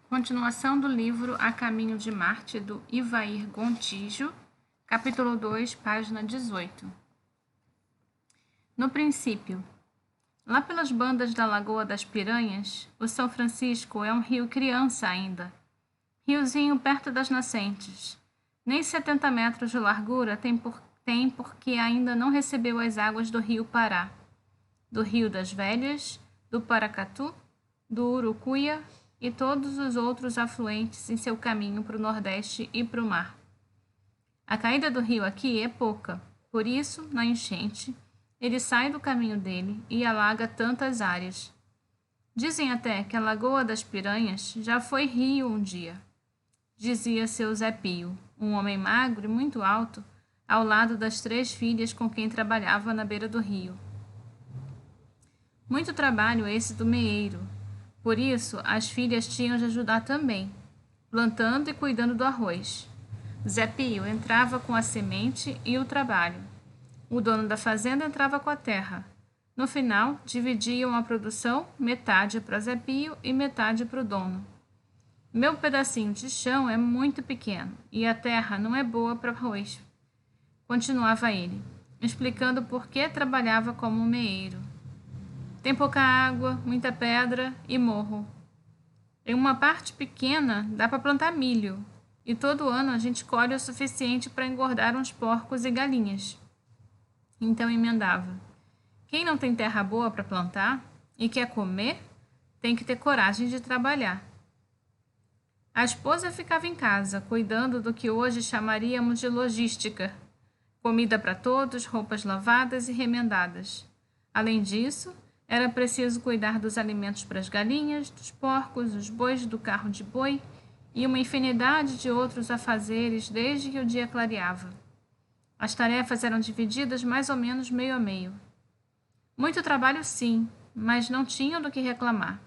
Continuação do livro A Caminho de Marte, do Ivair Gontijo, capítulo 2, página 18. No princípio, lá pelas bandas da Lagoa das Piranhas, o São Francisco é um rio criança ainda, riozinho perto das nascentes. Nem 70 metros de largura tem porque ainda não recebeu as águas do rio Pará, do Rio das Velhas, do Paracatu, do Urucuia e todos os outros afluentes em seu caminho para o Nordeste e para o mar. A caída do rio aqui é pouca, por isso, na enchente, ele sai do caminho dele e alaga tantas áreas. Dizem até que a Lagoa das Piranhas já foi rio um dia, dizia seu Zé Pio, um homem magro e muito alto, ao lado das 3 filhas com quem trabalhava na beira do rio. Muito trabalho esse do meeiro. Por isso, as filhas tinham de ajudar também, plantando e cuidando do arroz. Zé Pio entrava com a semente e o trabalho. O dono da fazenda entrava com a terra. No final, dividiam a produção, metade para Zé Pio e metade para o dono. Meu pedacinho de chão é muito pequeno e a terra não é boa para arroz, continuava ele, explicando por que trabalhava como meeiro. Tem pouca água, muita pedra e morro. Em uma parte pequena dá para plantar milho, e todo ano a gente colhe o suficiente para engordar uns porcos e galinhas. Então emendava: quem não tem terra boa para plantar e quer comer, tem que ter coragem de trabalhar. A esposa ficava em casa, cuidando do que hoje chamaríamos de logística: comida para todos, roupas lavadas e remendadas. Além disso, era preciso cuidar dos alimentos para as galinhas, dos porcos, dos bois do carro de boi e uma infinidade de outros afazeres desde que o dia clareava. As tarefas eram divididas mais ou menos meio a meio. Muito trabalho, sim, mas não tinham do que reclamar.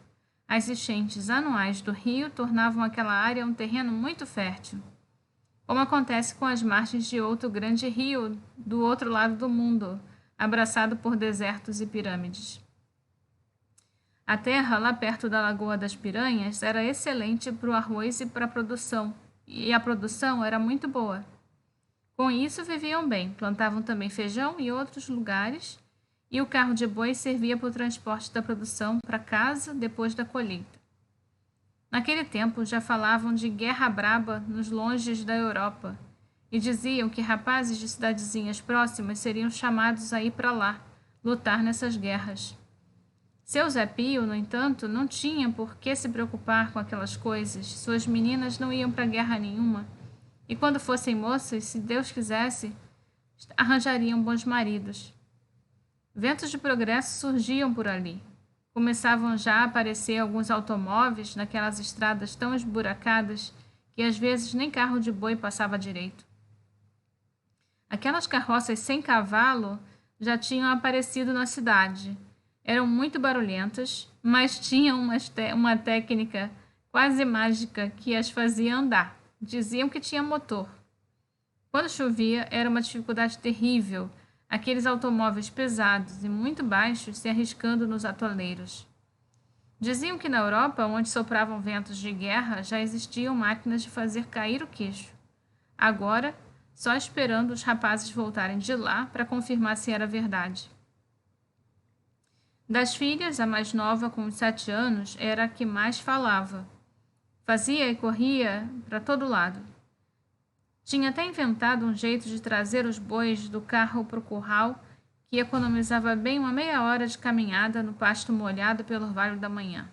As enchentes anuais do rio tornavam aquela área um terreno muito fértil, como acontece com as margens de outro grande rio do outro lado do mundo, abraçado por desertos e pirâmides. A terra, lá perto da Lagoa das Piranhas, era excelente para o arroz e para a produção, e a produção era muito boa. Com isso viviam bem, plantavam também feijão e outros lugares, e o carro de boi servia para o transporte da produção para casa depois da colheita. Naquele tempo já falavam de guerra braba nos longes da Europa, e diziam que rapazes de cidadezinhas próximas seriam chamados a ir para lá, lutar nessas guerras. Seu Zé Pio, no entanto, não tinha por que se preocupar com aquelas coisas. Suas meninas não iam para guerra nenhuma, e quando fossem moças, se Deus quisesse, arranjariam bons maridos. Ventos de progresso surgiam por ali. Começavam já a aparecer alguns automóveis naquelas estradas tão esburacadas que às vezes nem carro de boi passava direito. Aquelas carroças sem cavalo já tinham aparecido na cidade. Eram muito barulhentas, mas tinham uma técnica quase mágica que as fazia andar. Diziam que tinha motor. Quando chovia, era uma dificuldade terrível, aqueles automóveis pesados e muito baixos se arriscando nos atoleiros. Diziam que na Europa, onde sopravam ventos de guerra, já existiam máquinas de fazer cair o queixo. Agora, só esperando os rapazes voltarem de lá para confirmar se era verdade. Das filhas, a mais nova, com uns 7 anos, era a que mais falava. Fazia e corria para todo lado. Tinha até inventado um jeito de trazer os bois do carro para o curral, que economizava bem uma meia hora de caminhada no pasto molhado pelo orvalho da manhã.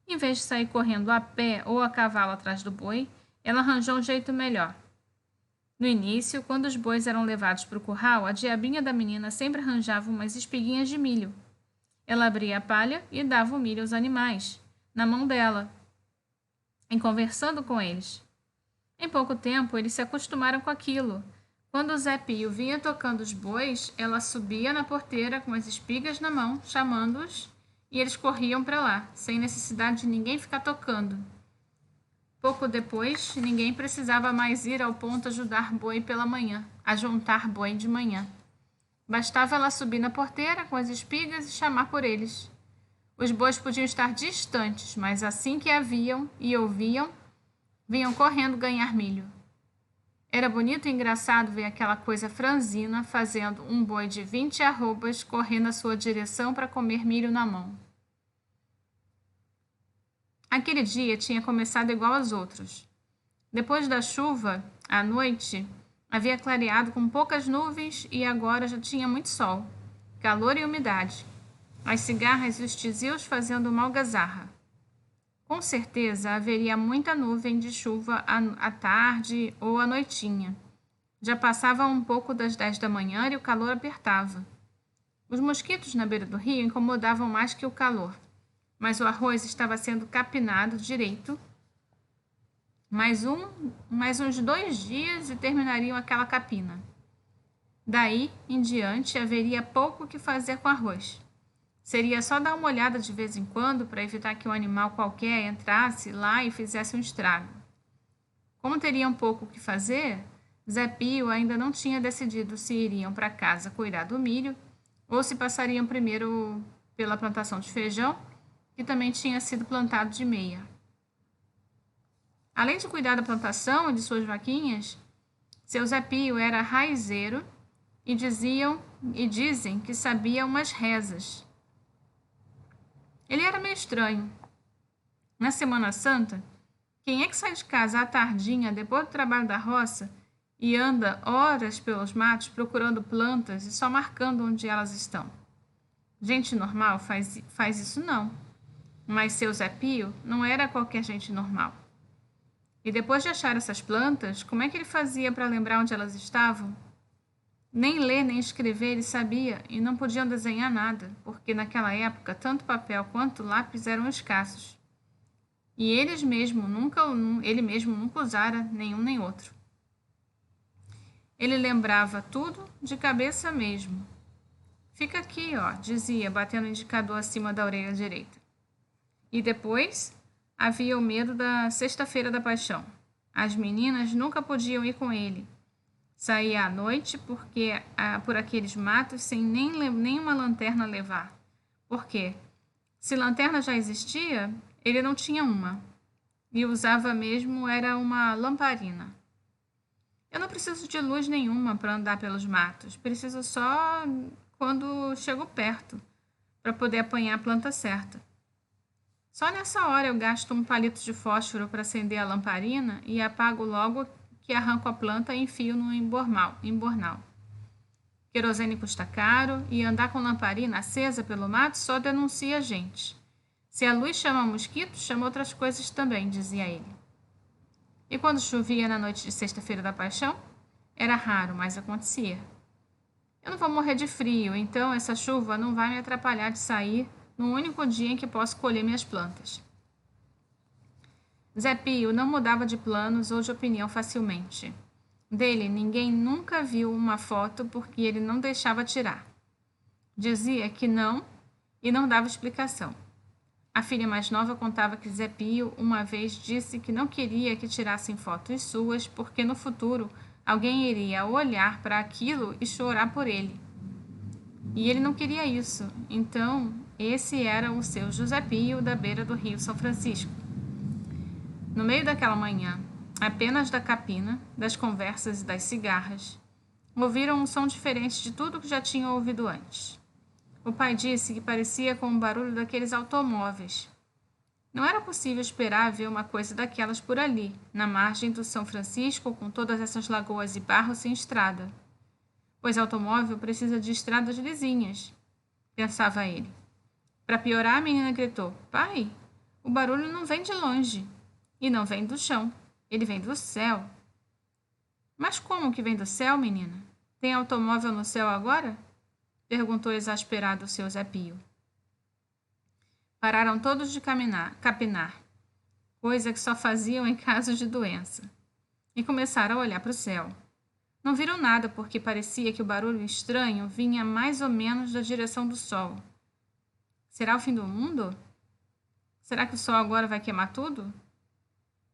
Em vez de sair correndo a pé ou a cavalo atrás do boi, ela arranjou um jeito melhor. No início, quando os bois eram levados para o curral, a diabinha da menina sempre arranjava umas espiguinhas de milho. Ela abria a palha e dava o milho aos animais, na mão dela, em conversando com eles. Em pouco tempo, eles se acostumaram com aquilo. Quando o Zé Pio vinha tocando os bois, ela subia na porteira com as espigas na mão, chamando-os, e eles corriam para lá, sem necessidade de ninguém ficar tocando. Pouco depois, ninguém precisava mais ir ao ponto ajudar boi pela manhã, a juntar boi de manhã. Bastava ela subir na porteira com as espigas e chamar por eles. Os bois podiam estar distantes, mas assim que a viam e ouviam, vinham correndo ganhar milho. Era bonito e engraçado ver aquela coisa franzina fazendo um boi de 20 arrobas correr na sua direção para comer milho na mão. Aquele dia tinha começado igual aos outros. Depois da chuva, à noite, havia clareado com poucas nuvens e agora já tinha muito sol, calor e umidade. As cigarras e os tizios fazendo uma algazarra. Com certeza haveria muita nuvem de chuva à tarde ou à noitinha. Já passava um pouco das 10 da manhã e o calor apertava. Os mosquitos na beira do rio incomodavam mais que o calor, mas o arroz estava sendo capinado direito. Mais uns 2 dias e terminariam aquela capina. Daí em diante haveria pouco o que fazer com arroz. Seria só dar uma olhada de vez em quando para evitar que um animal qualquer entrasse lá e fizesse um estrago. Como teriam pouco o que fazer, Zé Pio ainda não tinha decidido se iriam para casa cuidar do milho ou se passariam primeiro pela plantação de feijão, que também tinha sido plantado de meia. Além de cuidar da plantação e de suas vaquinhas, seu Zé Pio era raizeiro e dizem que sabia umas rezas. Ele era meio estranho. Na Semana Santa, quem é que sai de casa à tardinha, depois do trabalho da roça, e anda horas pelos matos procurando plantas e só marcando onde elas estão? Gente normal faz isso não. Mas seu Zé Pio não era qualquer gente normal. E depois de achar essas plantas, como é que ele fazia para lembrar onde elas estavam? Nem ler nem escrever ele sabia e não podiam desenhar nada, porque naquela época tanto papel quanto lápis eram escassos. E ele mesmo nunca usara nenhum nem outro. Ele lembrava tudo de cabeça mesmo. Fica aqui, ó, dizia, batendo o indicador acima da orelha direita. E depois havia o medo da Sexta-feira da Paixão. As meninas nunca podiam ir com ele. Saía à noite por aqueles matos sem nem uma lanterna levar. Por quê? Se lanterna já existia, ele não tinha uma. E usava mesmo era uma lamparina. Eu não preciso de luz nenhuma para andar pelos matos. Preciso só quando chego perto, para poder apanhar a planta certa. Só nessa hora eu gasto um palito de fósforo para acender a lamparina e apago logo que arranco a planta e enfio no embornal. Querosene custa caro e andar com lamparina acesa pelo mato só denuncia a gente. Se a luz chama mosquitos, chama outras coisas também, dizia ele. E quando chovia na noite de Sexta-feira da Paixão? Era raro, mas acontecia. Eu não vou morrer de frio, então essa chuva não vai me atrapalhar de sair no único dia em que posso colher minhas plantas. Zé Pio não mudava de planos ou de opinião facilmente. Dele, ninguém nunca viu uma foto porque ele não deixava tirar. Dizia que não e não dava explicação. A filha mais nova contava que Zé Pio uma vez disse que não queria que tirassem fotos suas porque no futuro alguém iria olhar para aquilo e chorar por ele. E ele não queria isso, então esse era o seu José Pio da beira do Rio São Francisco. No meio daquela manhã, apenas da capina, das conversas e das cigarras, ouviram um som diferente de tudo que já tinham ouvido antes. O pai disse que parecia com o barulho daqueles automóveis. Não era possível esperar ver uma coisa daquelas por ali, na margem do São Francisco, com todas essas lagoas e barro sem estrada. Pois automóvel precisa de estradas lisinhas, pensava ele. Para piorar, a menina gritou: "Pai, o barulho não vem de longe. E não vem do chão, ele vem do céu." "Mas como que vem do céu, menina? Tem automóvel no céu agora?" perguntou exasperado o seu Zé Pio. Pararam todos de capinar, coisa que só faziam em casos de doença, e começaram a olhar para o céu. Não viram nada porque parecia que o barulho estranho vinha mais ou menos da direção do sol. Será o fim do mundo? Será que o sol agora vai queimar tudo?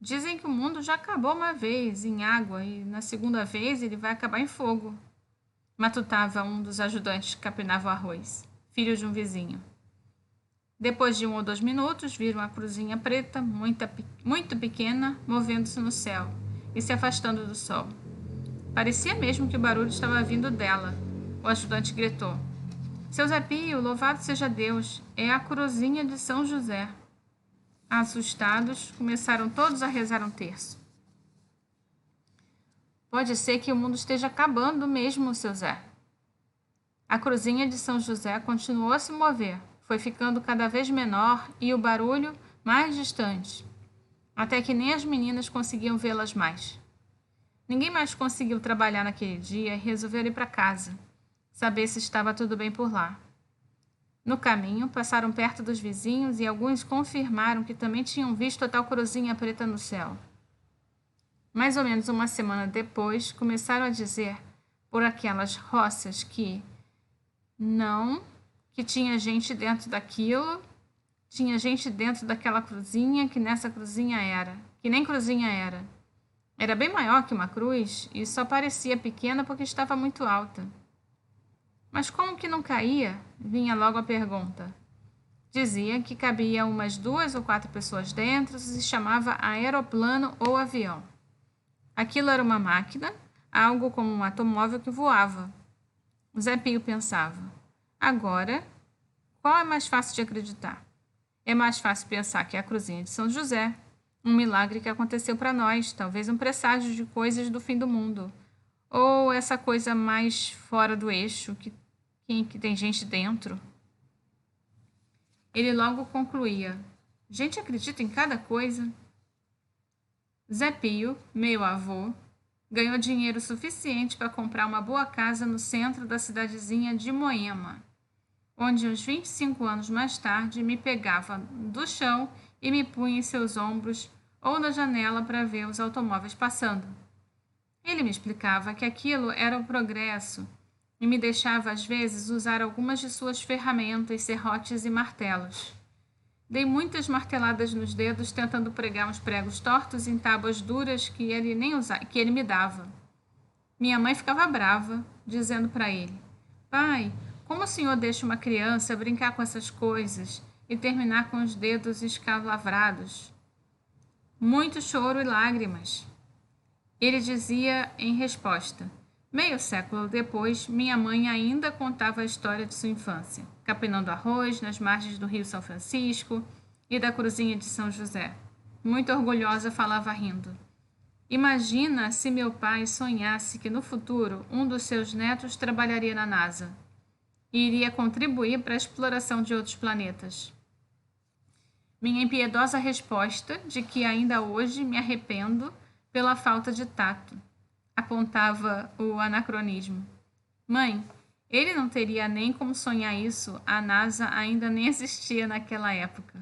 Dizem que o mundo já acabou uma vez em água e na segunda vez ele vai acabar em fogo. Matutava um dos ajudantes que capinava o arroz, filho de um vizinho. Depois de 1 ou 2 minutos, viram a cruzinha preta, muito pequena, movendo-se no céu e se afastando do sol. Parecia mesmo que o barulho estava vindo dela. O ajudante gritou: "Seu Zé Pio, louvado seja Deus, é a cruzinha de São José." Assustados, começaram todos a rezar um terço. "Pode ser que o mundo esteja acabando mesmo, seu Zé." A cruzinha de São José continuou a se mover, foi ficando cada vez menor e o barulho mais distante, até que nem as meninas conseguiam vê-las mais. Ninguém mais conseguiu trabalhar naquele dia e resolveram ir para casa, saber se estava tudo bem por lá. No caminho, passaram perto dos vizinhos e alguns confirmaram que também tinham visto a tal cruzinha preta no céu. Mais ou menos uma semana depois, começaram a dizer por aquelas roças que tinha gente dentro daquilo, tinha gente dentro daquela cruzinha, que nessa cruzinha que nem cruzinha era. Era bem maior que uma cruz e só parecia pequena porque estava muito alta. Mas como que não caía? Vinha logo a pergunta. Dizia que cabia umas 2 ou 4 pessoas dentro e se chamava aeroplano ou avião. Aquilo era uma máquina, algo como um automóvel que voava. O Zé Pio pensava: agora, qual é mais fácil de acreditar? É mais fácil pensar que é a cruzinha de São José, um milagre que aconteceu para nós, talvez um presságio de coisas do fim do mundo. Ou essa coisa mais fora do eixo, que tem gente dentro. Ele logo concluía: gente acredita em cada coisa. Zé Pio, meu avô, ganhou dinheiro suficiente para comprar uma boa casa no centro da cidadezinha de Moema, onde uns 25 anos mais tarde me pegava do chão e me punha em seus ombros ou na janela para ver os automóveis passando. Ele me explicava que aquilo era o progresso e me deixava às vezes usar algumas de suas ferramentas, serrotes e martelos. Dei muitas marteladas nos dedos tentando pregar uns pregos tortos em tábuas duras que ele me dava. Minha mãe ficava brava, dizendo para ele: "Pai, como o senhor deixa uma criança brincar com essas coisas e terminar com os dedos escalavrados?" Muito choro e lágrimas. Ele dizia em resposta. Meio século depois, minha mãe ainda contava a história de sua infância, capinando arroz nas margens do Rio São Francisco e da cruzinha de São José. Muito orgulhosa, falava rindo: "Imagina se meu pai sonhasse que no futuro um dos seus netos trabalharia na NASA e iria contribuir para a exploração de outros planetas." Minha impiedosa resposta, de que ainda hoje me arrependo pela falta de tato, apontava o anacronismo. "Mãe, ele não teria nem como sonhar isso, a NASA ainda nem existia naquela época."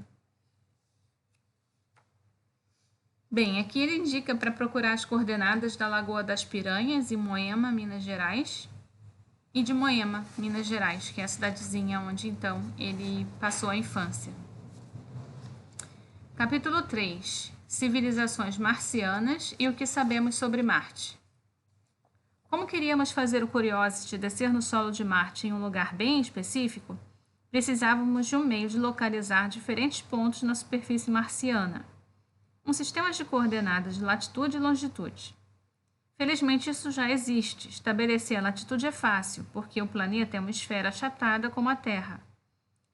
Bem, aqui ele indica para procurar as coordenadas da Lagoa das Piranhas, em Moema, Minas Gerais, e de Moema, Minas Gerais, que é a cidadezinha onde então ele passou a infância. Capítulo 3. Civilizações marcianas e o que sabemos sobre Marte. Como queríamos fazer o Curiosity descer no solo de Marte em um lugar bem específico, precisávamos de um meio de localizar diferentes pontos na superfície marciana. Um sistema de coordenadas de latitude e longitude. Felizmente isso já existe. Estabelecer a latitude é fácil, porque o planeta é uma esfera achatada como a Terra.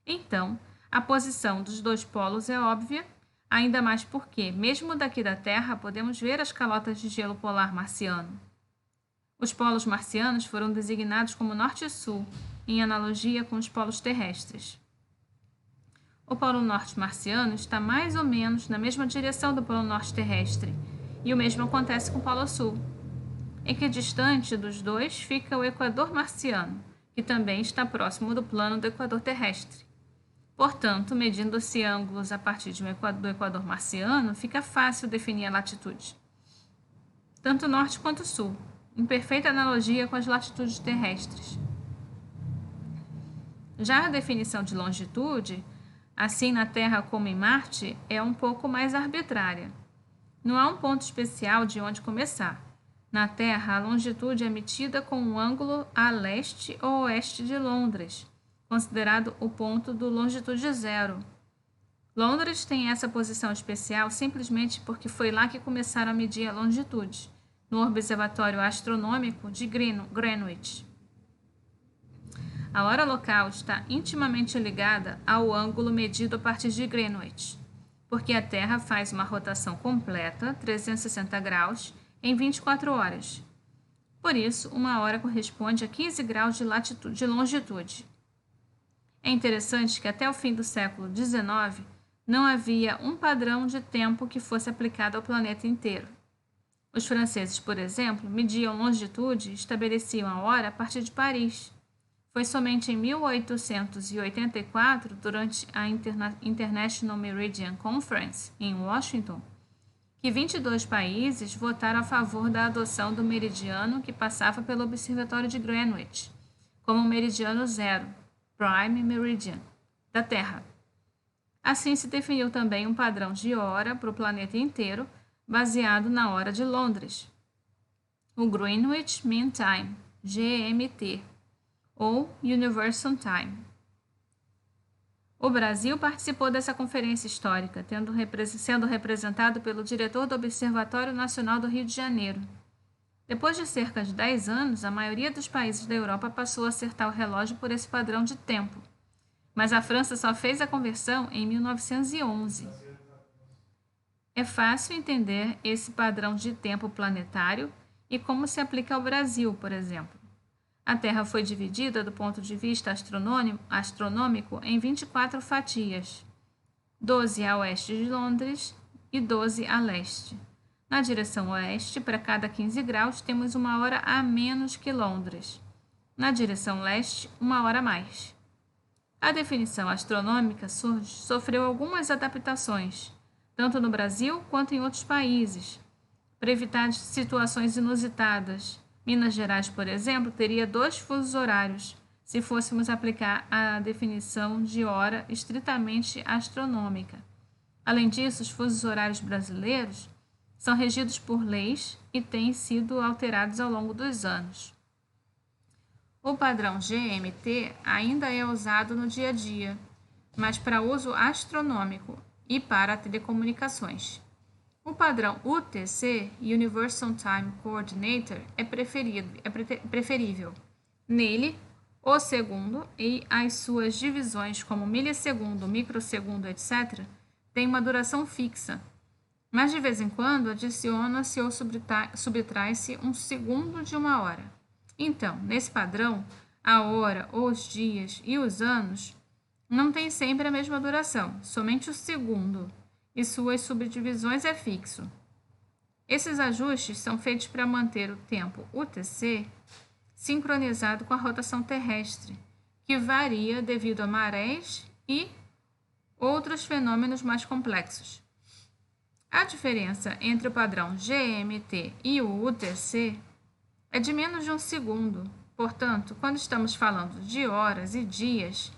Então, a posição dos 2 polos é óbvia, ainda mais porque, mesmo daqui da Terra, podemos ver as calotas de gelo polar marciano. Os polos marcianos foram designados como Norte e Sul, em analogia com os polos terrestres. O Polo Norte marciano está mais ou menos na mesma direção do Polo Norte terrestre, e o mesmo acontece com o Polo Sul. Equidistante dos dois fica o Equador marciano, que também está próximo do plano do Equador terrestre. Portanto, medindo-se ângulos a partir do Equador marciano, fica fácil definir a latitude. Tanto norte quanto sul, em perfeita analogia com as latitudes terrestres. Já a definição de longitude, assim na Terra como em Marte, é um pouco mais arbitrária. Não há um ponto especial de onde começar. Na Terra, a longitude é medida com um ângulo a leste ou oeste de Londres, considerado o ponto do longitude zero, Londres tem essa posição especial simplesmente porque foi lá que começaram a medir a longitude, no Observatório Astronômico de Greenwich. A hora local está intimamente ligada ao ângulo medido a partir de Greenwich, porque a Terra faz uma rotação completa, 360 graus, em 24 horas. Por isso, uma hora corresponde a 15 graus de longitude. É interessante que até o fim do século XIX não havia um padrão de tempo que fosse aplicado ao planeta inteiro. Os franceses, por exemplo, mediam longitude e estabeleciam a hora a partir de Paris. Foi somente em 1884, durante a International Meridian Conference, em Washington, que 22 países votaram a favor da adoção do meridiano que passava pelo Observatório de Greenwich, como meridiano zero, Prime Meridian, da Terra. Assim se definiu também um padrão de hora para o planeta inteiro, baseado na hora de Londres, o Greenwich Mean Time, GMT, ou Universal Time. O Brasil participou dessa conferência histórica, sendo representado pelo diretor do Observatório Nacional do Rio de Janeiro. Depois de cerca de 10 anos, a maioria dos países da Europa passou a acertar o relógio por esse padrão de tempo, mas a França só fez a conversão em 1911. É fácil entender esse padrão de tempo planetário e como se aplica ao Brasil, por exemplo. A Terra foi dividida do ponto de vista astronômico em 24 fatias, 12 a oeste de Londres e 12 a leste. Na direção oeste, para cada 15 graus, temos uma hora a menos que Londres. Na direção leste, uma hora a mais. A definição astronômica sofreu algumas adaptações, tanto no Brasil quanto em outros países, para evitar situações inusitadas. Minas Gerais, por exemplo, teria 2 fusos horários, se fôssemos aplicar a definição de hora estritamente astronômica. Além disso, os fusos horários brasileiros são regidos por leis e têm sido alterados ao longo dos anos. O padrão GMT ainda é usado no dia a dia, mas para uso astronômico e para telecomunicações. O padrão UTC, Universal Time Coordinator, é preferível. Nele, o segundo e as suas divisões como milissegundo, microsegundo, etc., têm uma duração fixa, mas de vez em quando adiciona-se ou subtrai-se um segundo de uma hora. Então, nesse padrão, a hora, os dias e os anos não têm sempre a mesma duração, somente o segundo, e suas subdivisões é fixo. Esses ajustes são feitos para manter o tempo UTC sincronizado com a rotação terrestre, que varia devido a marés e outros fenômenos mais complexos. A diferença entre o padrão GMT e o UTC é de menos de um segundo. Portanto, quando estamos falando de horas e dias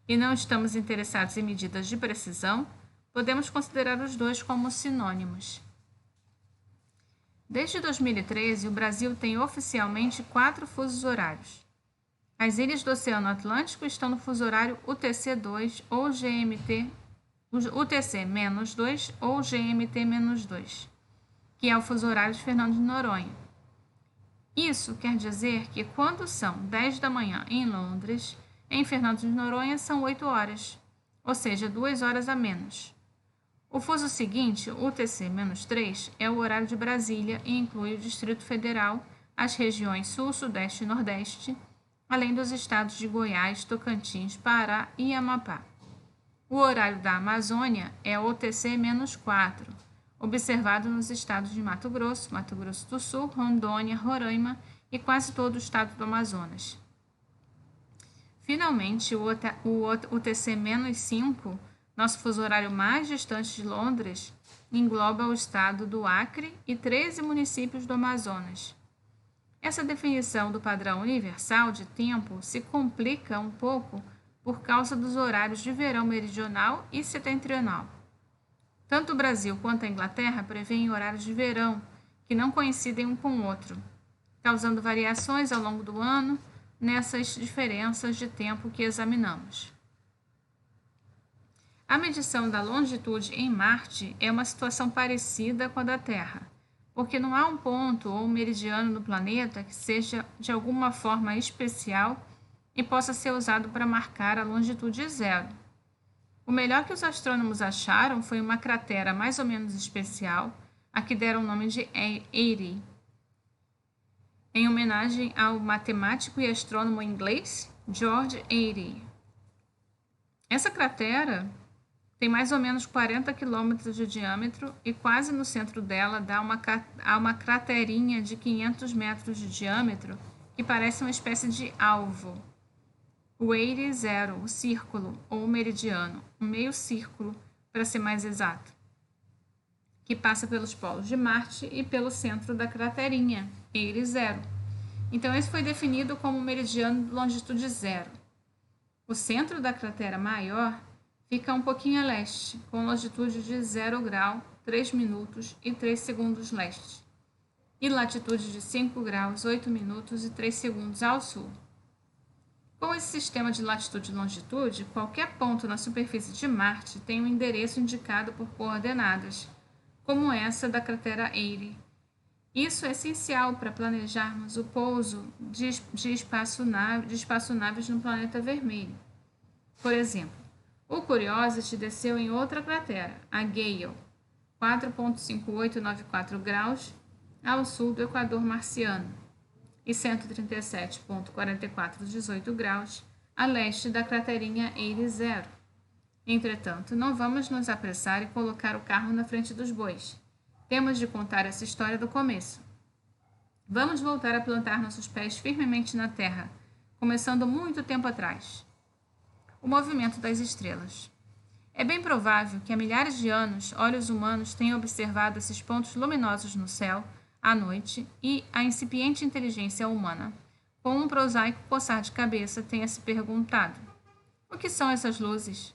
e não estamos interessados em medidas de precisão, podemos considerar os dois como sinônimos. Desde 2013, o Brasil tem oficialmente 4 fusos horários. As ilhas do Oceano Atlântico estão no fuso horário UTC-2 ou GMT, UTC-2 ou GMT-2, que é o fuso horário de Fernando de Noronha. Isso quer dizer que quando são 10 da manhã em Londres, em Fernando de Noronha são 8 horas, ou seja, 2 horas a menos. O fuso seguinte, UTC-3, é o horário de Brasília e inclui o Distrito Federal, as regiões Sul, Sudeste e Nordeste, além dos estados de Goiás, Tocantins, Pará e Amapá. O horário da Amazônia é o UTC-4, observado nos estados de Mato Grosso do Sul, Rondônia, Roraima e quase todo o estado do Amazonas. Finalmente, o UTC-5, nosso fuso horário mais distante de Londres, engloba o estado do Acre e 13 municípios do Amazonas. Essa definição do padrão universal de tempo se complica um pouco por causa dos horários de verão meridional e setentrional. Tanto o Brasil quanto a Inglaterra prevêem horários de verão que não coincidem um com o outro, causando variações ao longo do ano nessas diferenças de tempo que examinamos. A medição da longitude em Marte é uma situação parecida com a da Terra, porque não há um ponto ou um meridiano no planeta que seja de alguma forma especial e possa ser usado para marcar a longitude zero. O melhor que os astrônomos acharam foi uma cratera mais ou menos especial, a que deram o nome de Erie, em homenagem ao matemático e astrônomo inglês George Airy. Essa cratera tem mais ou menos 40 quilômetros de diâmetro e quase no centro dela há uma craterinha de 500 metros de diâmetro que parece uma espécie de alvo. O Airy zero, o círculo ou o meridiano, um meio círculo para ser mais exato, que passa pelos polos de Marte e pelo centro da craterinha, Airy zero. Então esse foi definido como meridiano de longitude zero. O centro da cratera maior fica um pouquinho a leste, com longitude de 0 grau, 3 minutos e 3 segundos leste, e latitude de 5 graus, 8 minutos e 3 segundos ao sul. Com esse sistema de latitude e longitude, qualquer ponto na superfície de Marte tem um endereço indicado por coordenadas, como essa da cratera Airy. Isso é essencial para planejarmos o pouso de espaçonaves no planeta vermelho. Por exemplo, o Curiosity desceu em outra cratera, a Gale, 4,5894 graus ao sul do Equador marciano e 137,4418 graus a leste da craterinha Airy zero. Entretanto, não vamos nos apressar e colocar o carro na frente dos bois. Temos de contar essa história do começo. Vamos voltar a plantar nossos pés firmemente na Terra, começando muito tempo atrás. O movimento das estrelas. É bem provável que há milhares de anos olhos humanos tenham observado esses pontos luminosos no céu à noite e a incipiente inteligência humana, com um prosaico coçar de cabeça, tenha se perguntado: o que são essas luzes?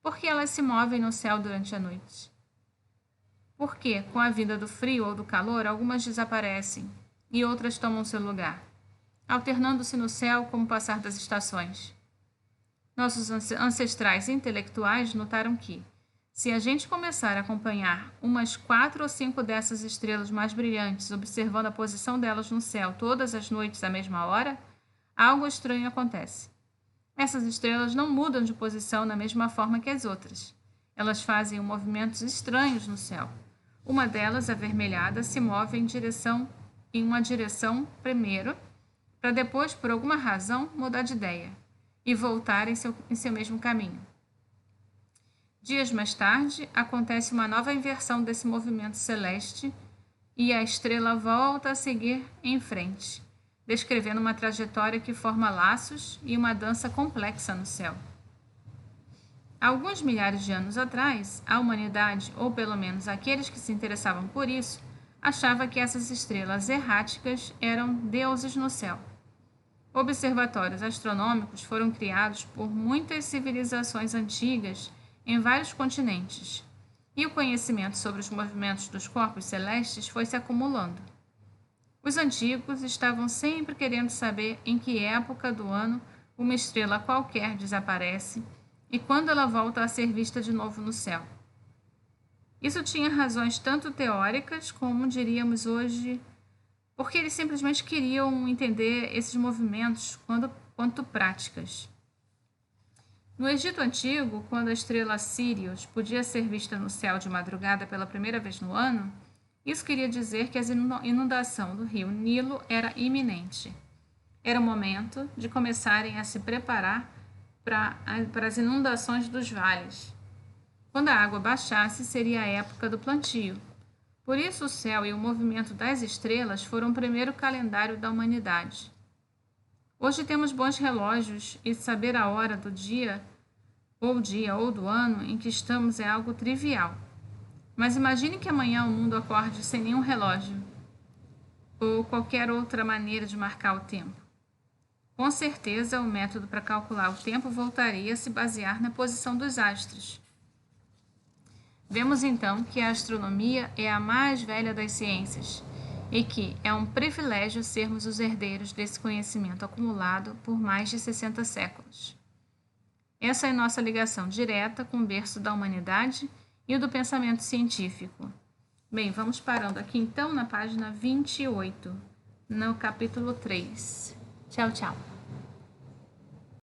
Por que elas se movem no céu durante a noite? Porque, com a vinda do frio ou do calor, algumas desaparecem e outras tomam seu lugar, alternando-se no céu como o passar das estações. Nossos ancestrais intelectuais notaram que, se a gente começar a acompanhar umas 4 ou 5 dessas estrelas mais brilhantes, observando a posição delas no céu todas as noites à mesma hora, algo estranho acontece. Essas estrelas não mudam de posição na mesma forma que as outras. Elas fazem movimentos estranhos no céu. Uma delas, avermelhada, se move em uma direção primeiro, para depois, por alguma razão, mudar de ideia e voltar em seu mesmo caminho. Dias mais tarde, acontece uma nova inversão desse movimento celeste e a estrela volta a seguir em frente, descrevendo uma trajetória que forma laços e uma dança complexa no céu. Há alguns milhares de anos atrás, a humanidade, ou pelo menos aqueles que se interessavam por isso, achava que essas estrelas erráticas eram deuses no céu. Observatórios astronômicos foram criados por muitas civilizações antigas em vários continentes, e o conhecimento sobre os movimentos dos corpos celestes foi se acumulando. Os antigos estavam sempre querendo saber em que época do ano uma estrela qualquer desaparece e quando ela volta a ser vista de novo no céu. Isso tinha razões tanto teóricas como, diríamos hoje, porque eles simplesmente queriam entender esses movimentos quanto práticas. No Egito Antigo, quando a estrela Sírios podia ser vista no céu de madrugada pela primeira vez no ano, isso queria dizer que a inundação do rio Nilo era iminente. Era o momento de começarem a se preparar para as inundações dos vales. Quando a água baixasse, seria a época do plantio. Por isso, o céu e o movimento das estrelas foram o primeiro calendário da humanidade. Hoje temos bons relógios e saber a hora do dia ou do ano em que estamos é algo trivial. Mas imagine que amanhã o mundo acorde sem nenhum relógio ou qualquer outra maneira de marcar o tempo. Com certeza, o método para calcular o tempo voltaria a se basear na posição dos astros. Vemos então que a astronomia é a mais velha das ciências e que é um privilégio sermos os herdeiros desse conhecimento acumulado por mais de 60 séculos. Essa é nossa ligação direta com o berço da humanidade e o do pensamento científico. Bem, vamos parando aqui então na página 28, no capítulo 3. Tchau, tchau.